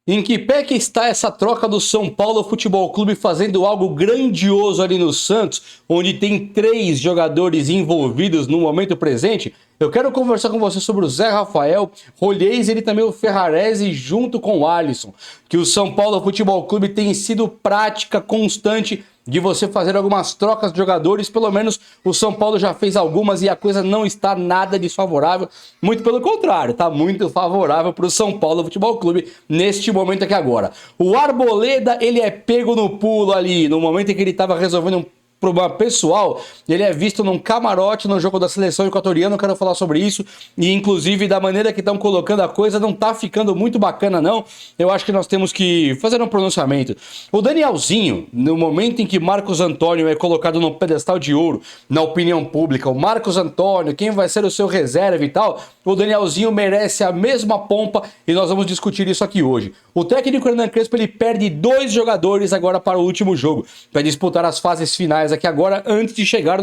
Em que pé que está essa troca do São Paulo Futebol Clube fazendo algo grandioso ali no Santos, onde tem 3 jogadores envolvidos no momento presente? Eu quero conversar com você sobre o Zé Rafael, Rolheiser e também o Ferrarese junto com o Alisson, que o São Paulo Futebol Clube tem sido prática constante de você fazer algumas trocas de jogadores. Pelo menos o São Paulo já fez algumas e a coisa não está nada desfavorável, muito pelo contrário, está muito favorável para o São Paulo Futebol Clube neste momento aqui agora. O Arboleda, ele é pego no pulo ali, no momento em que ele estava resolvendo um problema pessoal, ele é visto num camarote no jogo da seleção equatoriana. Eu quero falar sobre isso e inclusive da maneira que estão colocando a coisa não tá ficando muito bacana não. Eu acho que nós temos que fazer um pronunciamento. O Danielzinho, no momento em que Marcos Antônio é colocado no pedestal de ouro na opinião pública, o Marcos Antônio, quem vai ser o seu reserva e tal, o Danielzinho merece a mesma pompa e nós vamos discutir isso aqui hoje. O técnico Hernan Crespo, ele perde 2 jogadores agora para o último jogo, para disputar as fases finais aqui agora, antes de chegar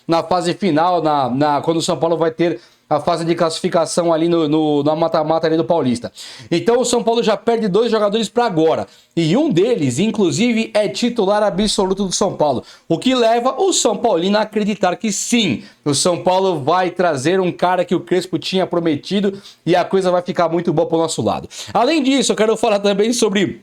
na fase final, quando o São Paulo vai ter a fase de classificação ali na mata-mata ali do Paulista. Então o São Paulo já perde 2 jogadores para agora. E um deles, inclusive, é titular absoluto do São Paulo. O que leva o São Paulino a acreditar que sim, o São Paulo vai trazer um cara que o Crespo tinha prometido e a coisa vai ficar muito boa pro nosso lado. Além disso, eu quero falar também sobre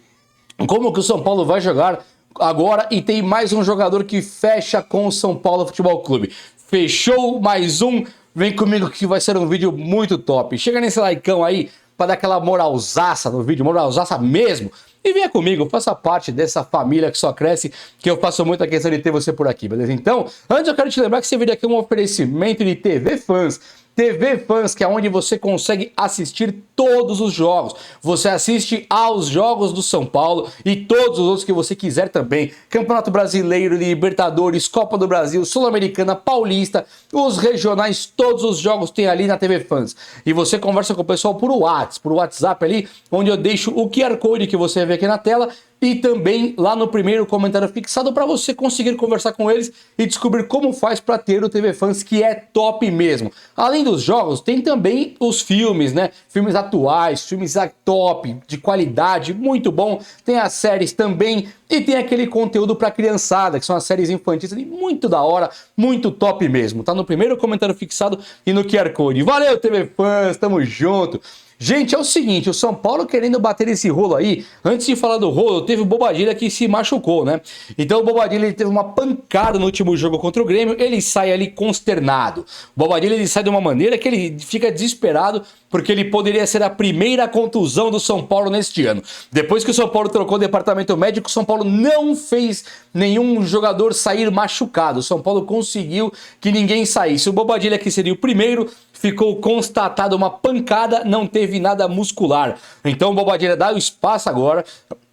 como que o São Paulo vai jogar agora e tem mais um jogador que fecha com o São Paulo Futebol Clube. Fechou mais um. Vem comigo que vai ser um vídeo muito top. Chega nesse likeão aí para dar aquela moralzaça no vídeo, moralzaça mesmo. E venha comigo, faça parte dessa família que só cresce, que eu faço muita questão de ter você por aqui, beleza? Então, antes eu quero te lembrar que esse vídeo aqui é um oferecimento de TV Fans. TV Fans, que é onde você consegue assistir todos os jogos. Você assiste aos jogos do São Paulo e todos os outros que você quiser também. Campeonato Brasileiro, Libertadores, Copa do Brasil, Sul-Americana, Paulista, os regionais, todos os jogos tem ali na TV Fans. E você conversa com o pessoal por WhatsApp ali, onde eu deixo o QR Code que você vê aqui na tela e também lá no primeiro comentário fixado para você conseguir conversar com eles e descobrir como faz para ter o TV Fans, que é top mesmo. Além dos jogos, tem também os filmes, né? Filmes atuais, filmes top, de qualidade, muito bom. Tem as séries também e tem aquele conteúdo para criançada, que são as séries infantis ali, muito da hora, muito top mesmo. Tá no primeiro comentário fixado e no QR Code. Valeu, TV Fans, tamo junto! Gente, é o seguinte, o São Paulo querendo bater esse rolo aí, antes de falar do rolo, teve o Bobadilha que se machucou, né? Então o Bobadilha ele teve uma pancada no último jogo contra o Grêmio, ele sai ali consternado. O Bobadilha ele sai de uma maneira que ele fica desesperado, porque ele poderia ser a primeira contusão do São Paulo neste ano. Depois que o São Paulo trocou o departamento médico, o São Paulo não fez nenhum jogador sair machucado. O São Paulo conseguiu que ninguém saísse. O Bobadilha que seria o primeiro, ficou constatado uma pancada, não teve nada muscular. Então o Bobadilha dá o espaço agora,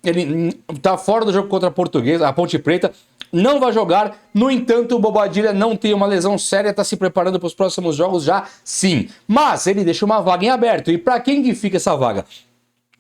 ele tá fora do jogo contra a Portuguesa, a Ponte Preta, não vai jogar. No entanto, o Bobadilha não tem uma lesão séria, tá se preparando para os próximos jogos já sim. Mas ele deixa uma vaga em aberto. E para quem que fica essa vaga?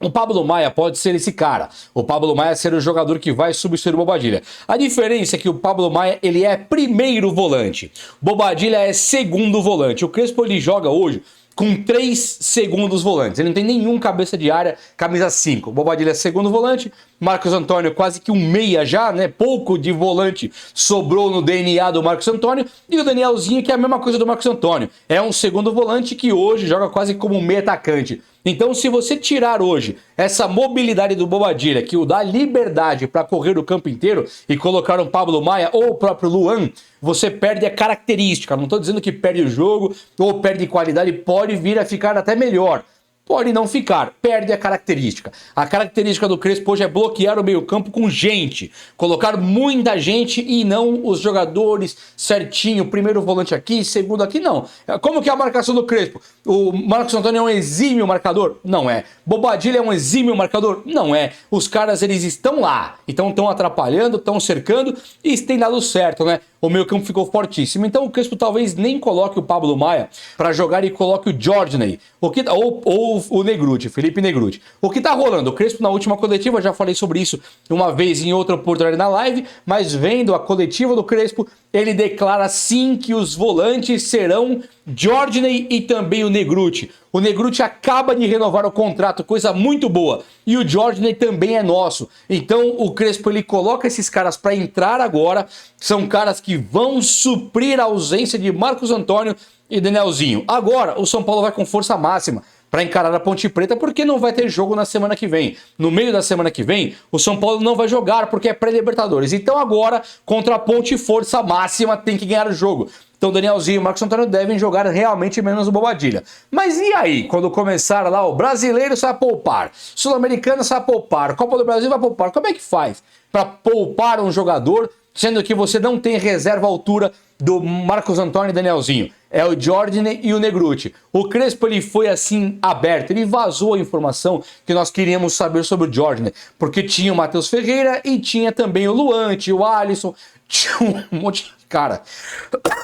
O Pablo Maia pode ser esse cara. O Pablo Maia ser o jogador que vai substituir o Bobadilha. A diferença é que o Pablo Maia, ele é primeiro volante. Bobadilha é segundo volante. O Crespo, ele joga hoje com 3 segundos volantes. Ele não tem nenhum cabeça de área, camisa 5. O Bobadilha é segundo volante. Marcos Antônio quase que um meia já, né? Pouco de volante sobrou no DNA do Marcos Antônio. E o Danielzinho, que é a mesma coisa do Marcos Antônio. É um segundo volante que hoje joga quase como um meia atacante. Então, se você tirar hoje essa mobilidade do Bobadilha, que o dá liberdade para correr o campo inteiro, e colocar um Pablo Maia ou o próprio Luan, você perde a característica. Não estou dizendo que perde o jogo ou perde qualidade, pode vir a ficar até melhor. Pode não ficar, perde a característica. A característica do Crespo hoje é bloquear o meio-campo com gente, colocar muita gente e não os jogadores certinho, primeiro volante aqui, segundo aqui, não. Como que é a marcação do Crespo? O Marcos Antônio é um exímio marcador? Não é. Bobadilha é um exímio marcador? Não é. Os caras, eles estão lá, então estão atrapalhando, estão cercando e tem dado certo, né? O meio-campo ficou fortíssimo. Então o Crespo talvez nem coloque o Pablo Maia para jogar e coloque o Jorginho, ou o Negrutti, Felipe Negrutti. O que tá rolando? O Crespo na última coletiva, já falei sobre isso uma vez em outra oportunidade na live, mas vendo a coletiva do Crespo, ele declara sim que os volantes serão Jorginho e também o Negrutti. O Negrutti acaba de renovar o contrato, coisa muito boa. E o Jorginho também é nosso. Então o Crespo ele coloca esses caras para entrar agora. São caras que vão suprir a ausência de Marcos Antônio e Danielzinho. Agora o São Paulo vai com força máxima para encarar a Ponte Preta, porque não vai ter jogo na semana que vem. No meio da semana que vem, o São Paulo não vai jogar, porque é pré-Libertadores. Então agora, contra a Ponte, força máxima, tem que ganhar o jogo. Então Danielzinho e Marcos Antônio devem jogar realmente menos o Bobadilha. Mas e aí, quando começar lá, o brasileiro vai poupar, sul-americano vai poupar, Copa do Brasil vai poupar, como é que faz para poupar um jogador, sendo que você não tem reserva à altura do Marcos Antônio e Danielzinho? É o Jorginho e o Negrutti. O Crespo ele foi assim aberto, ele vazou a informação que nós queríamos saber sobre o Jorginho, porque tinha o Matheus Ferreira e tinha também o Luan, tinha o Alisson, tinha um monte de cara.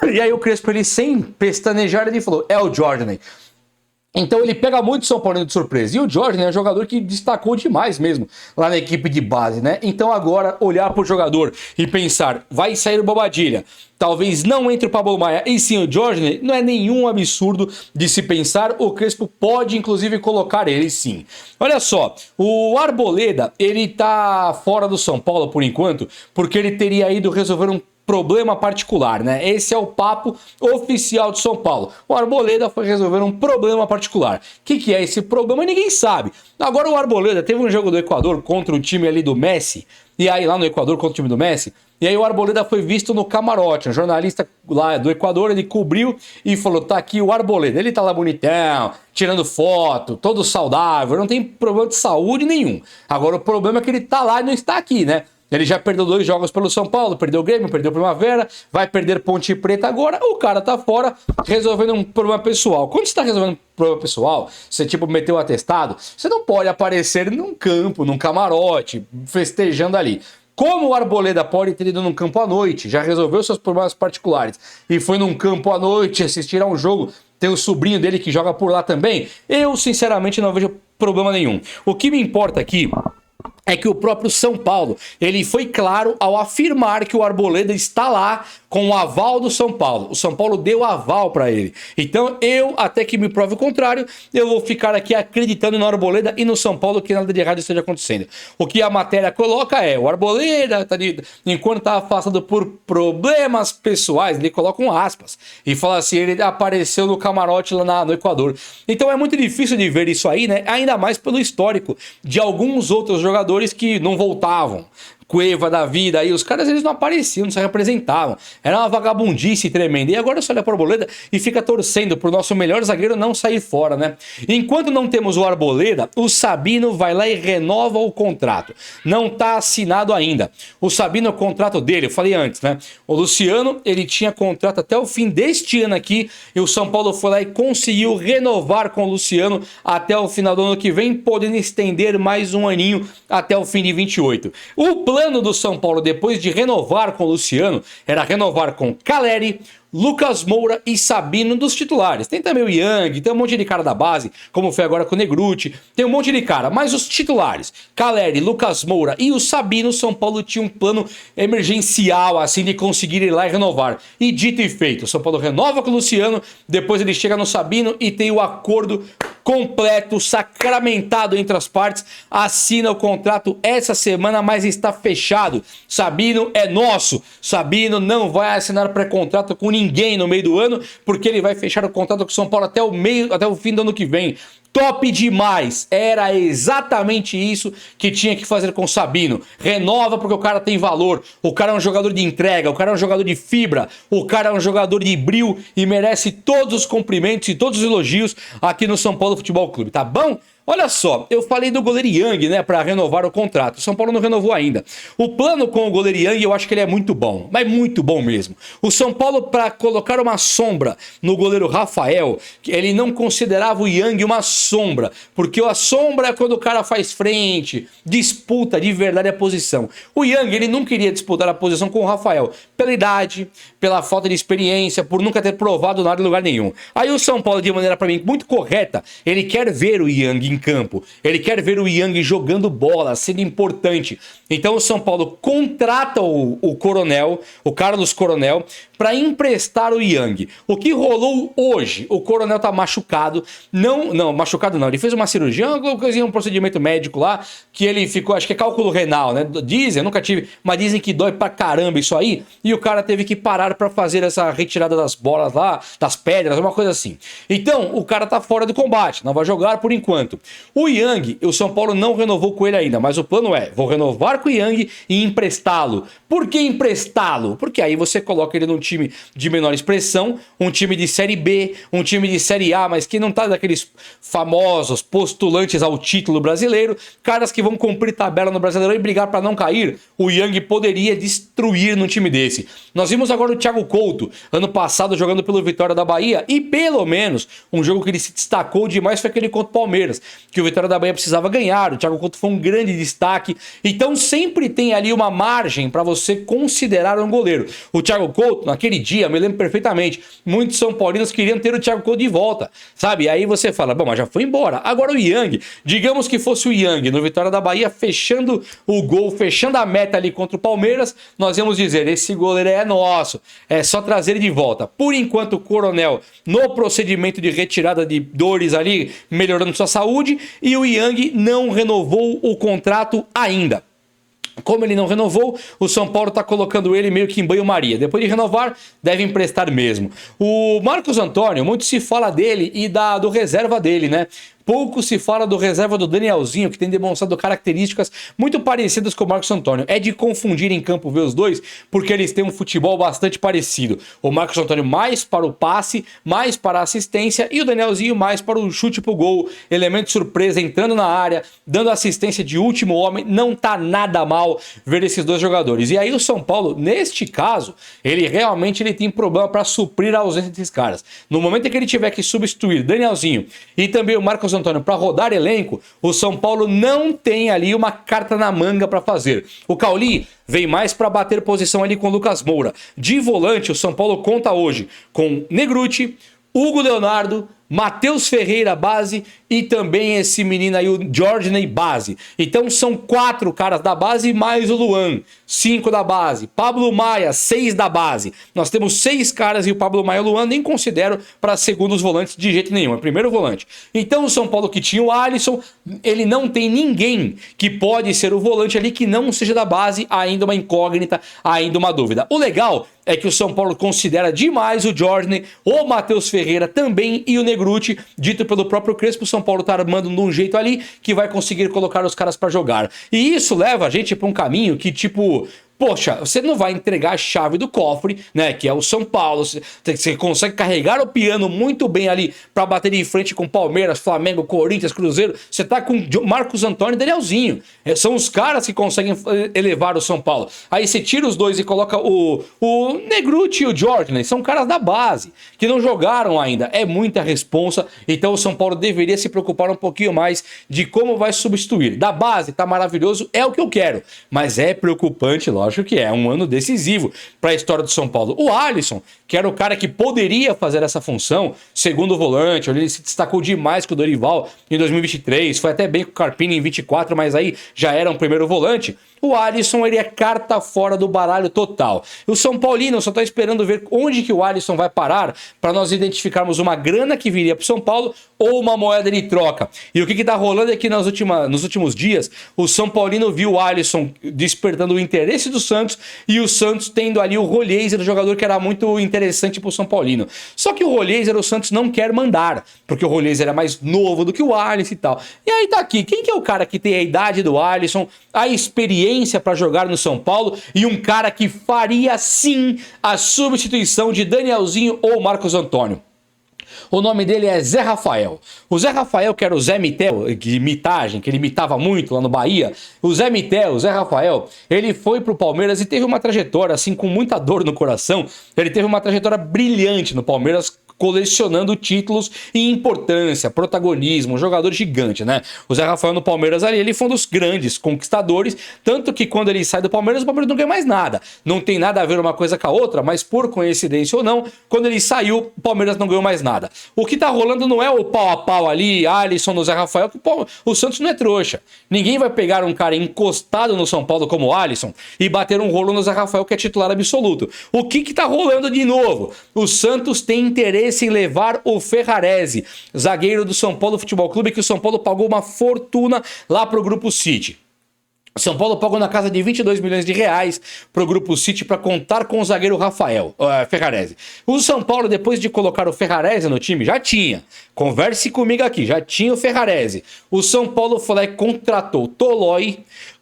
E aí o Crespo ele sem pestanejar ele falou, é o Jorginho. Então ele pega muito o São Paulo de surpresa. E o Jorginho é um jogador que destacou demais mesmo lá na equipe de base, né? Então agora olhar para o jogador e pensar, vai sair o Bobadilha, talvez não entre o Pablo Maia e sim o Jorginho, não é nenhum absurdo de se pensar. O Crespo pode inclusive colocar ele sim. Olha só, o Arboleda, ele tá fora do São Paulo por enquanto, porque ele teria ido resolver um problema particular, né? Esse é o papo oficial de São Paulo. O Arboleda foi resolver um problema particular. O que é esse problema? Ninguém sabe. Agora o Arboleda teve um jogo do Equador contra o time ali do Messi, e aí lá no Equador contra o time do Messi, e aí o Arboleda foi visto no camarote. Um jornalista lá do Equador, ele cobriu e falou, tá aqui o Arboleda. Ele tá lá bonitão, tirando foto, todo saudável, não tem problema de saúde nenhum. Agora o problema é que ele tá lá e não está aqui, né? Ele já perdeu 2 jogos pelo São Paulo, perdeu o Grêmio, perdeu o Primavera, vai perder Ponte Preta agora, o cara tá fora resolvendo um problema pessoal. Quando você tá resolvendo um problema pessoal, você tipo meteu o atestado, você não pode aparecer num campo, num camarote, festejando ali. Como o Arboleda pode ter ido num campo à noite, já resolveu seus problemas particulares e foi num campo à noite assistir a um jogo, tem o sobrinho dele que joga por lá também, eu sinceramente não vejo problema nenhum. O que me importa aqui é que o próprio São Paulo, ele foi claro ao afirmar que o Arboleda está lá com o aval do São Paulo. O São Paulo deu aval para ele. Então eu, até que me prove o contrário, eu vou ficar aqui acreditando no Arboleda e no São Paulo que nada de errado esteja acontecendo. O que a matéria coloca é, o Arboleda, enquanto está afastado por problemas pessoais, ele coloca um aspas, e fala assim, ele apareceu no camarote lá no Equador. Então é muito difícil de ver isso aí, né? Ainda mais pelo histórico de alguns outros jogadores que não voltavam. Cueva da vida aí, os caras eles não apareciam, não se representavam, era uma vagabundice tremenda, e agora você olha para o Arboleda e fica torcendo pro nosso melhor zagueiro não sair fora, né? Enquanto não temos o Arboleda, o Sabino vai lá e renova o contrato, não tá assinado ainda. O Sabino, o contrato dele, eu falei antes, né? O Luciano, ele tinha contrato até o fim deste ano aqui, e o São Paulo foi lá e conseguiu renovar com o Luciano até o final do ano que vem, podendo estender mais um aninho até o fim de 28. O plano do São Paulo, depois de renovar com o Luciano, era renovar com Caleri, Lucas Moura e Sabino dos titulares. Tem também o Yang, tem um monte de cara da base, como foi agora com o Negrutti, tem um monte de cara, mas os titulares, Caleri, Lucas Moura e o Sabino, São Paulo tinha um plano emergencial, assim, de conseguir ir lá e renovar. E dito e feito, o São Paulo renova com o Luciano, depois ele chega no Sabino e tem o acordo completo, sacramentado entre as partes, assina o contrato essa semana, mas está fechado. Sabino é nosso. Sabino não vai assinar pré-contrato com ninguém no meio do ano, porque ele vai fechar o contrato com o São Paulo até o fim do ano que vem. Top demais, era exatamente isso que tinha que fazer com o Sabino. Renova porque o cara tem valor, o cara é um jogador de entrega, o cara é um jogador de fibra, o cara é um jogador de brio e merece todos os cumprimentos e todos os elogios aqui no São Paulo Futebol Clube, tá bom? Olha só, eu falei do goleiro Yang, né, para renovar o contrato. O São Paulo não renovou ainda. O plano com o goleiro Yang, eu acho que ele é muito bom, mas muito bom mesmo. O São Paulo, para colocar uma sombra no goleiro Rafael, ele não considerava o Yang uma sombra, porque a sombra é quando o cara faz frente, disputa de verdade a posição. O Yang, ele não queria disputar a posição com o Rafael, pela idade, pela falta de experiência, por nunca ter provado nada em lugar nenhum. Aí o São Paulo, de maneira para mim muito correta, ele quer ver o Yang em campo, ele quer ver o Yang jogando bola, sendo importante. Então o São Paulo contrata o Coronel, o Carlos Coronel, para emprestar o Yang. O que rolou hoje? O Coronel tá machucado. Não, machucado não. Ele fez uma cirurgia, um procedimento médico lá, que ele ficou, acho que é cálculo renal, né? Dizem, eu nunca tive, mas dizem que dói pra caramba isso aí. E o cara teve que parar para fazer essa retirada das bolas lá, das pedras, uma coisa assim. Então, o cara tá fora do combate, não vai jogar por enquanto. O Yang, o São Paulo não renovou com ele ainda, mas o plano é, vou renovar com o Yang e emprestá-lo. Por que emprestá-lo? Porque aí você coloca ele num time de menor expressão, um time de Série B, um time de Série A, mas que não tá daqueles famosos postulantes ao título brasileiro, caras que vão cumprir tabela no Brasileirão e brigar para não cair. O Yang poderia destruir num time desse. Nós vimos agora o Thiago Couto, ano passado jogando pelo Vitória da Bahia, e pelo menos um jogo que ele se destacou demais foi aquele contra o Palmeiras, que o Vitória da Bahia precisava ganhar. O Thiago Couto foi um grande destaque, então sempre tem ali uma margem para você considerar um goleiro. O Thiago Couto, naquele dia, me lembro perfeitamente, muitos São Paulinos queriam ter o Thiago Couto de volta, sabe? Aí você fala, bom, mas já foi embora. Agora o Yang, digamos que fosse o Yang no Vitória da Bahia fechando o gol, fechando a meta ali contra o Palmeiras, nós íamos dizer, esse goleiro é nosso, é só trazer ele de volta. Por enquanto o Coronel no procedimento de retirada de dores ali, melhorando sua saúde, e o Yang não renovou o contrato ainda. Como ele não renovou, o São Paulo está colocando ele meio que em banho-maria. Depois de renovar, deve emprestar mesmo. O Marcos Antônio, muito se fala dele e do reserva dele, né? Pouco se fala do reserva do Danielzinho, que tem demonstrado características muito parecidas com o Marcos Antônio. É de confundir em campo ver os dois, porque eles têm um futebol bastante parecido. O Marcos Antônio mais para o passe, mais para a assistência, e o Danielzinho mais para o chute pro gol, elemento surpresa, entrando na área, dando assistência de último homem. Não tá nada mal ver esses dois jogadores. E aí o São Paulo, neste caso, ele realmente tem problema para suprir a ausência desses caras. No momento em que ele tiver que substituir Danielzinho e também o Marcos Antônio para rodar elenco, o São Paulo não tem ali uma carta na manga para fazer. O Cauli vem mais para bater posição ali com o Lucas Moura. De volante, o São Paulo conta hoje com Negrutti, Hugo Leonardo, Matheus Ferreira, base, e também esse menino aí, o Jorginho, base. Então são 4 caras da base mais o Luan, 5 da base. Pablo Maia, 6 da base. Nós temos 6 caras e o Pablo Maia e o Luan nem considero para segundos volantes de jeito nenhum, é primeiro volante. Então o São Paulo, que tinha o Alisson, ele não tem ninguém que pode ser o volante ali que não seja da base, ainda uma incógnita, ainda uma dúvida. O legal é que o São Paulo considera demais o Jorginho, o Matheus Ferreira também e o Negrutti, dito pelo próprio Crespo. O São Paulo tá armando de um jeito ali que vai conseguir colocar os caras para jogar. E isso leva a gente para um caminho que, tipo, poxa, você não vai entregar a chave do cofre, né, que é o São Paulo. Você consegue carregar o piano muito bem ali para bater de frente com Palmeiras, Flamengo, Corinthians, Cruzeiro. Você tá com Marcos Antônio e Danielzinho. São os caras que conseguem elevar o São Paulo. Aí você tira os dois e coloca o Negrutti e o Jorginho. São caras da base, que não jogaram ainda. É muita responsa. Então o São Paulo deveria se preocupar um pouquinho mais de como vai substituir. Da base, tá maravilhoso, é o que eu quero. Mas é preocupante, lógico. Acho que é um ano decisivo para a história do São Paulo. O Alisson, que era o cara que poderia fazer essa função, segundo volante, ele se destacou demais com o Dorival em 2023, foi até bem com o Carpini em 24, mas aí já era um primeiro volante. O Alisson, ele é carta fora do baralho total. O São Paulino só está esperando ver onde que o Alisson vai parar para nós identificarmos uma grana que viria para o São Paulo ou uma moeda de troca. E o que está rolando é que nos últimos dias, o São Paulino viu o Alisson despertando o interesse do Santos e o Santos tendo ali o Rolheiser, o jogador que era muito interessante para o São Paulino. Só que o Rolheiser, o Santos não quer mandar, porque o Rolheiser é mais novo do que o Alisson e tal. E aí tá aqui, quem que é o cara que tem a idade do Alisson, a experiência para jogar no São Paulo e um cara que faria sim a substituição de Danielzinho ou Marcos Antônio? O nome dele é Zé Rafael. O Zé Rafael, que era o Zé Mitel, de mitagem, que ele imitava muito lá no Bahia. O Zé Mitel, o Zé Rafael, ele foi pro Palmeiras e teve uma trajetória, assim, com muita dor no coração. Ele teve uma trajetória brilhante no Palmeiras, colecionando títulos e importância, protagonismo, um jogador gigante, né? O Zé Rafael no Palmeiras ali, ele foi um dos grandes conquistadores, tanto que quando ele sai do Palmeiras, o Palmeiras não ganha mais nada. Não tem nada a ver uma coisa com a outra, mas por coincidência ou não, quando ele saiu, o Palmeiras não ganhou mais nada. O que tá rolando não é o pau a pau ali, Alisson no Zé Rafael, que o Santos não é trouxa. Ninguém vai pegar um cara encostado no São Paulo como o Alisson e bater um rolo no Zé Rafael, que é titular absoluto. O que tá rolando de novo? O Santos tem interesse em levar o Ferrarese, zagueiro do São Paulo Futebol Clube, que o São Paulo pagou uma fortuna lá pro Grupo City. O São Paulo pagou na casa de 22 milhões de reais pro Grupo City para contar com o zagueiro Ferrarese. O São Paulo, depois de colocar o Ferrarese no time, já tinha. Converse comigo aqui, já tinha o Ferrarese. O São Paulo foi lá e contratou Tolói,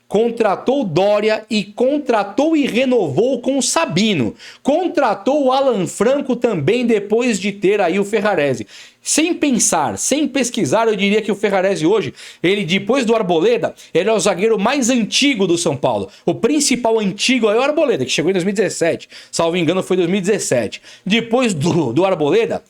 contratou Dória e contratou e renovou com o Sabino. Contratou o Alan Franco também depois de ter aí o Ferrarese. Sem pensar, sem pesquisar, eu diria que o Ferrarese hoje, ele depois do Arboleda, ele é o zagueiro mais antigo do São Paulo. O principal antigo é o Arboleda, que chegou em 2017. Salvo engano, foi 2017. Depois do Arboleda,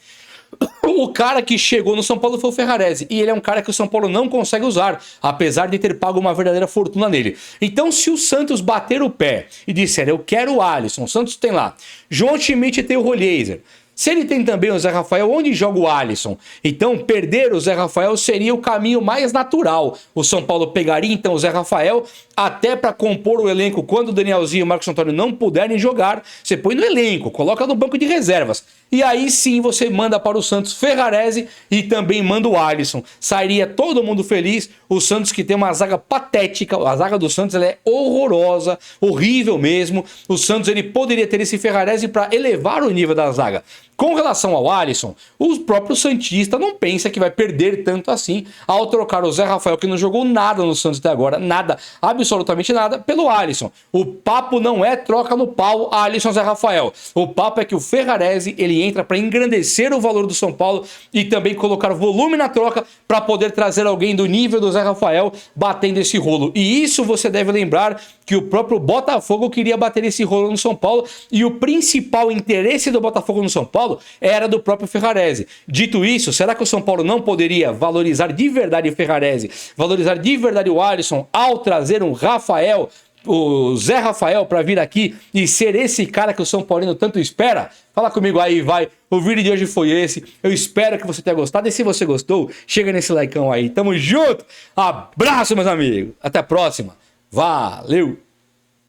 o cara que chegou no São Paulo foi o Ferrarese. E ele é um cara que o São Paulo não consegue usar, apesar de ter pago uma verdadeira fortuna nele. Então, se o Santos bater o pé e disser, eu quero o Alisson, o Santos tem lá João Schmidt e tem o Rolheiser. Se ele tem também o Zé Rafael, onde joga o Alisson? Então, perder o Zé Rafael seria o caminho mais natural. O São Paulo pegaria, então, o Zé Rafael até para compor o elenco. Quando o Danielzinho e o Marcos Antônio não puderem jogar, você põe no elenco, coloca no banco de reservas. E aí sim você manda para o Santos Ferrarese e também manda o Alisson. Sairia todo mundo feliz. O Santos, que tem uma zaga patética, a zaga do Santos ela é horrorosa, horrível mesmo. O Santos ele poderia ter esse Ferrarese para elevar o nível da zaga. Com relação ao Alisson, o próprio santista não pensa que vai perder tanto assim ao trocar o Zé Rafael, que não jogou nada no Santos até agora, nada, absolutamente nada, pelo Alisson. O papo não é troca no pau Alisson Zé Rafael. O papo é que o Ferrarese ele entra para engrandecer o valor do São Paulo e também colocar volume na troca para poder trazer alguém do nível do Zé Rafael batendo esse rolo. E isso você deve lembrar que o próprio Botafogo queria bater esse rolo no São Paulo e o principal interesse do Botafogo no São Paulo era do próprio Ferrarese. Dito isso, será que o São Paulo não poderia valorizar de verdade o Ferrarese, valorizar de verdade o Alisson ao trazer um Rafael, o Zé Rafael, para vir aqui e ser esse cara que o São Paulino tanto espera? Fala comigo aí, vai. O vídeo de hoje foi esse. Eu espero que você tenha gostado. E se você gostou, chega nesse likeão aí. Tamo junto. Abraço, meus amigos. Até a próxima. Valeu.